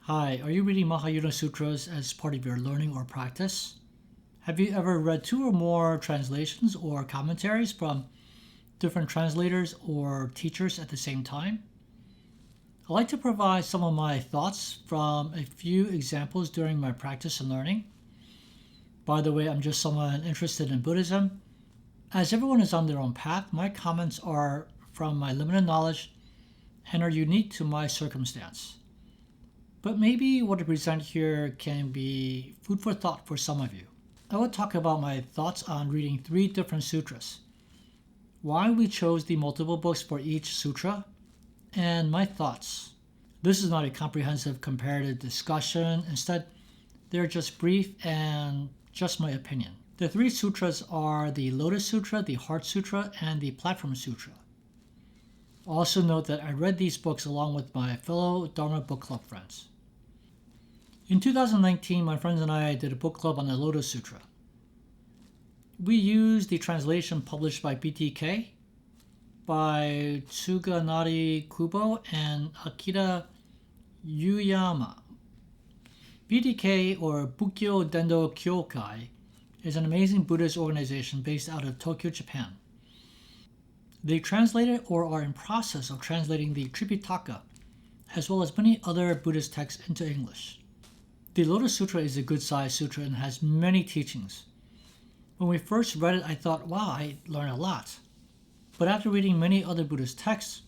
Hi, are you reading Mahayana Sutras as part of your learning or practice? Have you ever read two or more translations or commentaries from different translators or teachers at the same time? I like to provide some of my thoughts from a few examples during my practice and learning. By the way, I'm just someone interested in Buddhism. As everyone is on their own path, my comments are from my limited knowledge and are unique to my circumstance. But maybe what I present here can be food for thought for some of you. I will talk about my thoughts on reading three different sutras, why we chose the multiple books for each sutra, and my thoughts. This is not a comprehensive comparative discussion. Instead, they're just brief and just my opinion. The three sutras are the Lotus Sutra, the Heart Sutra, and the Platform Sutra. Also note that I read these books along with my fellow Dharma book club friends. In 2019, my friends and I did a book club on the Lotus Sutra. We used the translation published by BTK, by Tsuganari Kubo, and Akira Yuyama. BTK, or Bukkyo Dendo Kyokai, is an amazing Buddhist organization based out of Tokyo, Japan. They translated or are in process of translating the Tripitaka, as well as many other Buddhist texts into English. The Lotus Sutra is a good-sized sutra and has many teachings. When we first read it, I thought, wow, I learned a lot. But after reading many other Buddhist texts,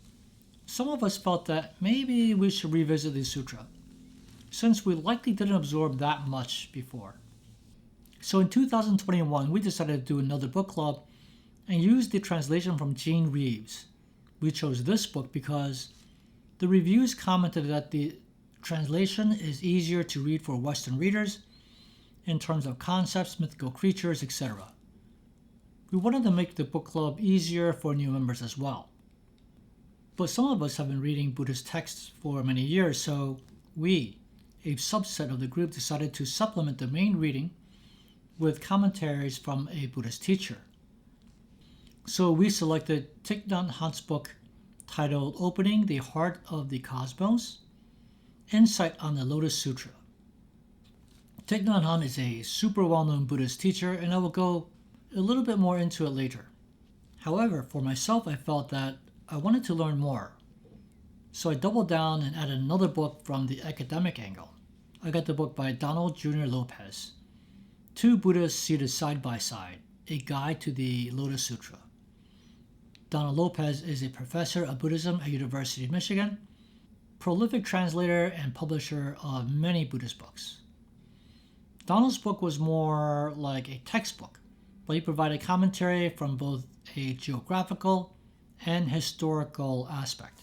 some of us felt that maybe we should revisit the sutra, since we likely didn't absorb that much before. So in 2021, we decided to do another book club and use the translation from Reeves. We chose this book because the reviews commented that the translation is easier to read for Western readers in terms of concepts, mythical creatures, etc. We wanted to make the book club easier for new members as well. But some of us have been reading Buddhist texts for many years, so we, a subset of the group, decided to supplement the main reading with commentaries from a Buddhist teacher. So we selected Thich Nhat Hanh's book titled Opening the Heart of the Cosmos, Insight on the Lotus Sutra. Thich Nhat Hanh is a super well-known Buddhist teacher, and I will go a little bit more into it later. However, for myself, I felt that I wanted to learn more. So I doubled down and added another book from the academic angle. I got the book by Donald Jr. Lopez, Two Buddhists Seated Side by Side, A Guide to the Lotus Sutra. Donald Lopez is a professor of Buddhism at University of Michigan, prolific translator and publisher of many Buddhist books. Donald's book was more like a textbook, but he provided commentary from both a geographical and historical aspect.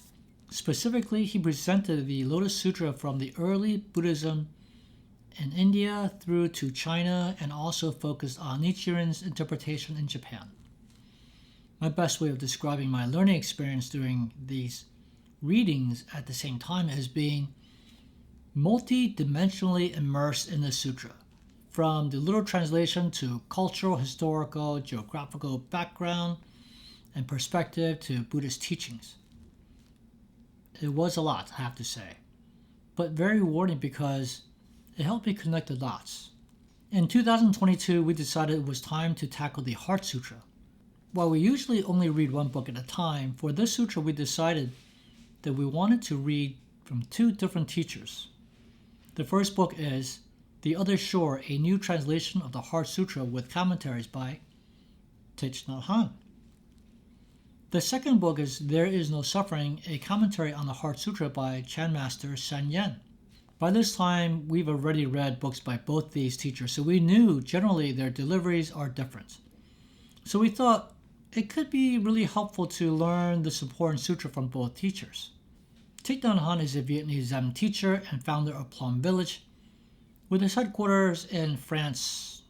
Specifically, he presented the Lotus Sutra from the early Buddhism in India through to China, and also focused on Nichiren's interpretation in Japan. My best way of describing my learning experience during these readings at the same time as being multi-dimensionally immersed in the sutra, from the literal translation to cultural, historical, geographical background and perspective to Buddhist teachings. It was a lot, I have to say, but very rewarding because it helped me connect the dots. In 2022, we decided it was time to tackle the Heart Sutra. While we usually only read one book at a time, for this sutra we decided that we wanted to read from two different teachers. The first book is The Other Shore, a new translation of the Heart Sutra with commentaries by Thich Nhat Hanh. The second book is There Is No Suffering, a commentary on the Heart Sutra by Chan Master Sheng. By this time, we've already read books by both these teachers, so we knew generally their deliveries are different. So we thought it could be really helpful to learn this important sutra from both teachers. Thich Nhat Hanh is a Vietnamese Zen teacher and founder of Plum Village, with his headquarters in France.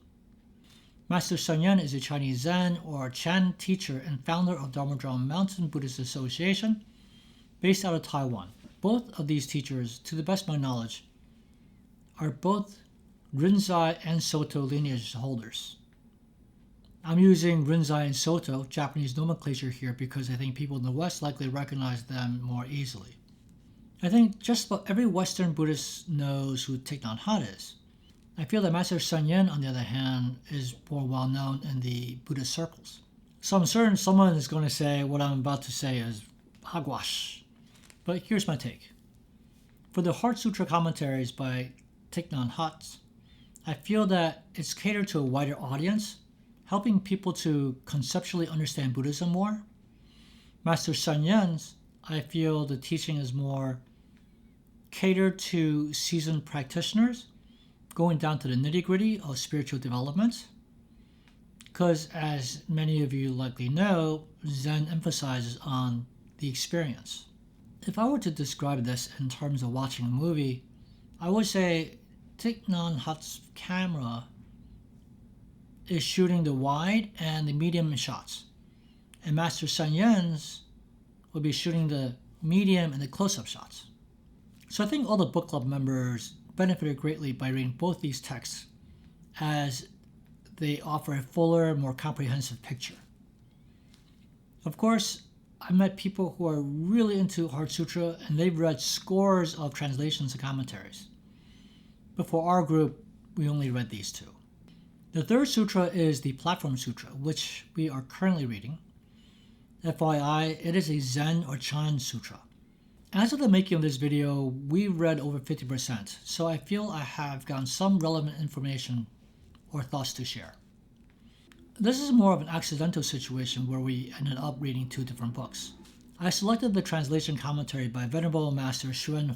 Master Sheng is a Chinese Zen or Chan teacher and founder of Dharma Drum Mountain Buddhist Association, based out of Taiwan. Both of these teachers, to the best of my knowledge, are both Rinzai and Soto lineage holders. I'm using Rinzai and Soto, Japanese nomenclature here, because I think people in the West likely recognize them more easily. I think just about every Western Buddhist knows who Thich Nhat is. I feel that Master Sheng, on the other hand, is more well known in the Buddhist circles. So I'm certain someone is going to say what I'm about to say is hogwash. But here's my take. For the Heart Sutra commentaries by Thich Nhat, I feel that it's catered to a wider audience, helping people to conceptually understand Buddhism more. Master Sheng's, I feel the teaching is more catered to seasoned practitioners, going down to the nitty-gritty of spiritual development. Because as many of you likely know, Zen emphasizes on the experience. If I were to describe this in terms of watching a movie, I would say Thich Nhat Hanh's camera is shooting the wide and the medium shots, and Master Sheng's will be shooting the medium and the close-up shots. So I think all the book club members benefited greatly by reading both these texts, as they offer a fuller, more comprehensive picture. Of course, I met people who are really into Heart Sutra, and they've read scores of translations and commentaries. But for our group, we only read these two. The third sutra is the Platform Sutra, which we are currently reading. FYI, it is a Zen or Chan sutra. As of the making of this video, we read over 50%, so I feel I have gotten some relevant information or thoughts to share. This is more of an accidental situation where we ended up reading two different books. I selected the translation commentary by Venerable Master Hsuan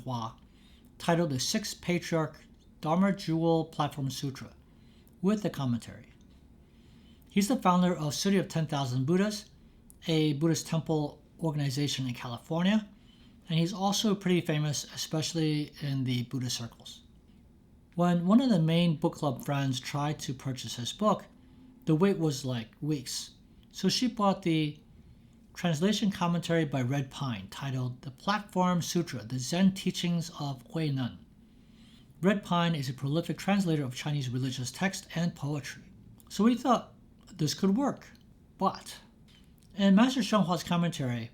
titled The Sixth Patriarch Dharma Jewel Platform Sutra, with the commentary. He's the founder of City of 10,000 Buddhas, a Buddhist temple organization in California, and he's also pretty famous, especially in the Buddhist circles. When one of the main book club friends tried to purchase his book, the wait was like weeks. So she bought the translation commentary by Red Pine titled The Platform Sutra, The Zen Teachings of Hui Nun. Red Pine is a prolific translator of Chinese religious text and poetry. So we thought this could work. But in Master Shenghua's commentary,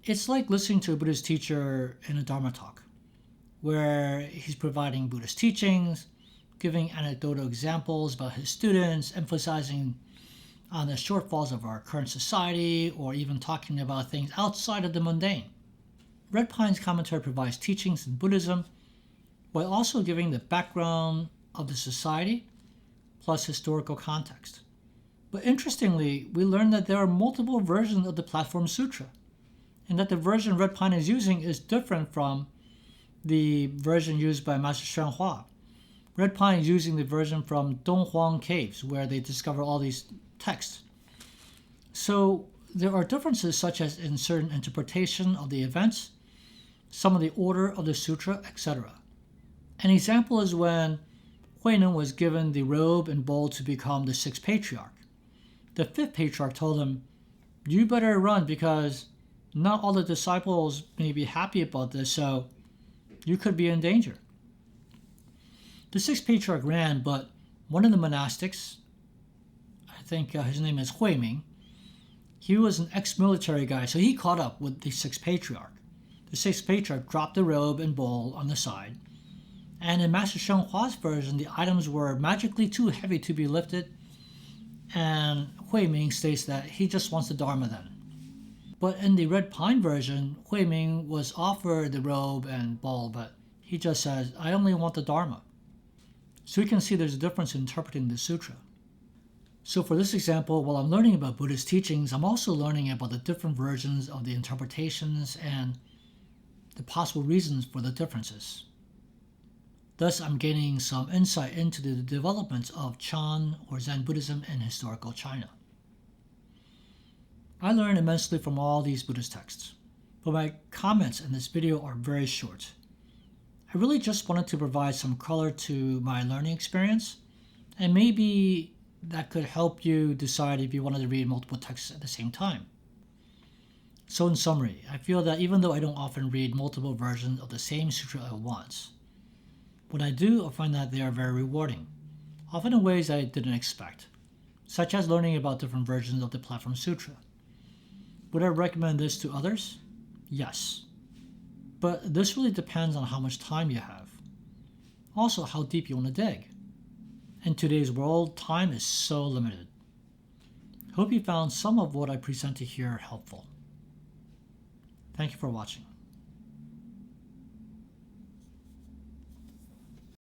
it's like listening to a Buddhist teacher in a Dharma talk, where he's providing Buddhist teachings, giving anecdotal examples about his students, emphasizing on the shortfalls of our current society, or even talking about things outside of the mundane. Red Pine's commentary provides teachings in Buddhism while also giving the background of the society plus historical context. But interestingly, we learned that there are multiple versions of the Platform Sutra, and that the version Red Pine is using is different from the version used by Master Shenghua. Red Pine is using the version from Donghuang Caves, where they discover all these texts. So there are differences such as in certain interpretation of the events, some of the order of the sutra, etc. An example is when Huineng was given the robe and bowl to become the sixth patriarch. The fifth patriarch told him, "You better run because not all the disciples may be happy about this, so you could be in danger." The sixth patriarch ran, but one of the monastics, I think his name is Huiming, he was an ex-military guy, so he caught up with the sixth patriarch. The sixth patriarch dropped the robe and bowl on the side, and in Master Shenghua's version, the items were magically too heavy to be lifted, and Huiming states that he just wants the Dharma then. But in the Red Pine version, Huiming was offered the robe and bowl, but he just says, "I only want the Dharma." So we can see there's a difference in interpreting the sutra. So for this example, while I'm learning about Buddhist teachings, I'm also learning about the different versions of the interpretations and the possible reasons for the differences. Thus, I'm gaining some insight into the developments of Chan or Zen Buddhism in historical China. I learned immensely from all these Buddhist texts, but my comments in this video are very short. I really just wanted to provide some color to my learning experience, and maybe that could help you decide if you wanted to read multiple texts at the same time. So in summary, I feel that even though I don't often read multiple versions of the same sutra at once, when I do, I find that they are very rewarding, often in ways I didn't expect, such as learning about different versions of the Platform Sutra. Would I recommend this to others? Yes. But this really depends on how much time you have. Also, how deep you want to dig. In today's world, time is so limited. Hope you found some of what I presented here helpful. Thank you for watching.